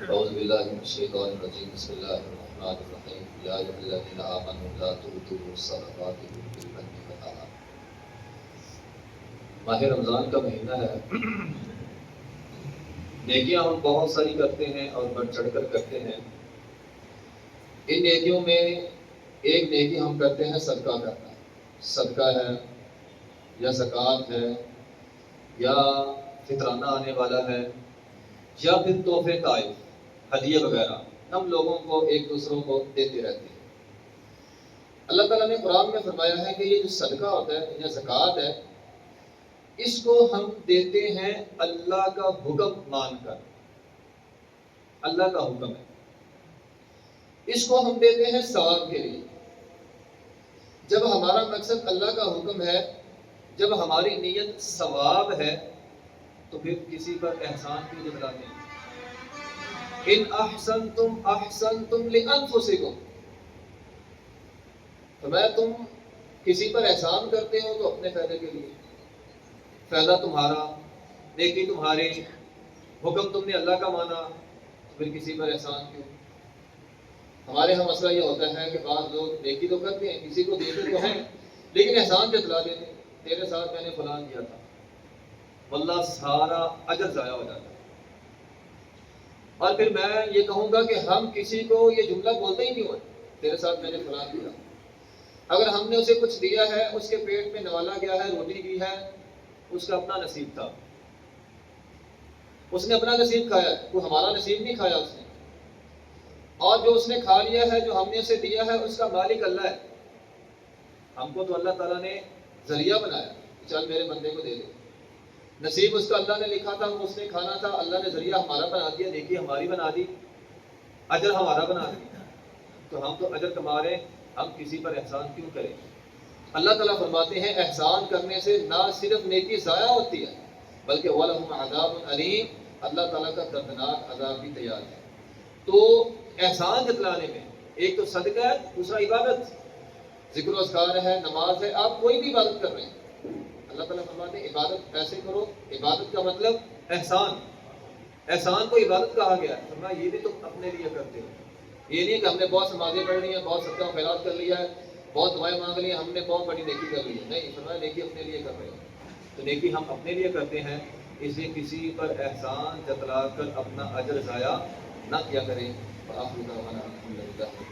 اعوذ باللہ من الشیطان الرجیم بسم اللہ الرحمن الرحیم یا ایھا الذین آمنوا لا تبطلوا الصدقات بالمن والأذى۔ ماہ رمضان کا مہینہ ہے، نیکیاں ہم بہت ساری کرتے ہیں اور بڑھ چڑھ کر کرتے ہیں۔ ان نیکیوں میں ایک نیکی ہم کرتے ہیں صدقہ کرنا، صدقہ ہے یا زکوٰۃ ہے یا فطرانہ آنے والا ہے یا پھر تحفے طائف ہدیے وغیرہ ہم لوگوں کو ایک دوسروں کو دیتے رہتے ہیں۔ اللہ تعالیٰ نے قرآن میں فرمایا ہے کہ یہ جو صدقہ ہوتا ہے یا زکوٰۃ ہے، اس کو ہم دیتے ہیں اللہ کا حکم مان کر۔ اللہ کا حکم ہے، اس کو ہم دیتے ہیں ثواب کے لیے۔ جب ہمارا مقصد اللہ کا حکم ہے، جب ہماری نیت ثواب ہے، تو پھر کسی پر احسان کیوں جتلاتے ہیں؟ ان احسنتم احسنتم لانفسکم، فرمایا تم کسی پر احسان کرتے ہو تو اپنے فائدے کے لیے، فائدہ تمہارا، نیکی تمہاری، حکم تم نے اللہ کا مانا، تو پھر کسی پر احسان کیوں؟ ہمارے یہاں مسئلہ یہ ہوتا ہے کہ بعض لوگ نیکی تو کرتے ہیں، کسی کو دیتے تو ہیں، لیکن احسان جتلا دیتے ہیں، تیرے ساتھ میں نے فلان کیا تھا، واللہ سارا اجر ضائع ہو جاتا ہے۔ اور پھر میں یہ کہوں گا کہ ہم کسی کو یہ جملہ بولتے ہی کیوں ہیں، تیرے ساتھ میں نے فلان کیا؟ اگر ہم نے اسے کچھ دیا ہے، اس کے پیٹ میں نوالا گیا ہے، روٹی دی ہے، اس کا اپنا نصیب تھا، اس نے اپنا نصیب کھایا ہے، کوئی ہمارا نصیب نہیں کھایا اس نے۔ اور جو اس نے کھا لیا ہے، جو ہم نے اسے دیا ہے، اس کا مالک اللہ ہے۔ ہم کو تو اللہ تعالیٰ نے ذریعہ بنایا، چل میرے بندے کو دے دے، نصیب اس کا اللہ نے لکھا تھا، وہ اس نے کھانا تھا، اللہ نے ذریعہ ہمارا بنا دیا، نیکی ہماری بنا دی، اجر ہمارا بنا دیا، تو ہم تو اجر کما رہے ہیں، ہم کسی پر احسان کیوں کریں؟ اللہ تعالیٰ فرماتے ہیں احسان کرنے سے نہ صرف نیکی ضائع ہوتی ہے بلکہ وَلَهُمْ عَذَابٌ أَلِيمٌ، اللہ تعالیٰ کا دردناک عذاب بھی تیار ہے۔ تو احسان جتلانے میں ایک تو صدقہ ہے، دوسرا عبادت، ذکر و اذکار ہے، نماز ہے، آپ کوئی بھی عبادت کر رہے ہیں، اللہ تعالیٰ فرماتے ہیں عبادت ایسے کرو۔ عبادت کا مطلب احسان، احسان کو عبادت کہا گیا ہے۔ فرمایا یہ بھی تم اپنے لیے کرتے ہو، یہ نہیں کہ ہم نے بہت نمازیں پڑھ لی ہیں، بہت صدقہ و خیرات کر لیا ہے، بہت دعائیں مانگ لی ہیں، ہم نے بہت بڑی نیکی کر لی ہے، نہیں، فرمایا نیکی اپنے لیے کر رہے ہیں۔ تو نیکی ہم اپنے لیے کرتے ہیں، اس لیے کسی پر احسان جتلا کر اپنا اجر ضائع نہ کیا کریں۔ وآخر دعوانا الحمدللہ۔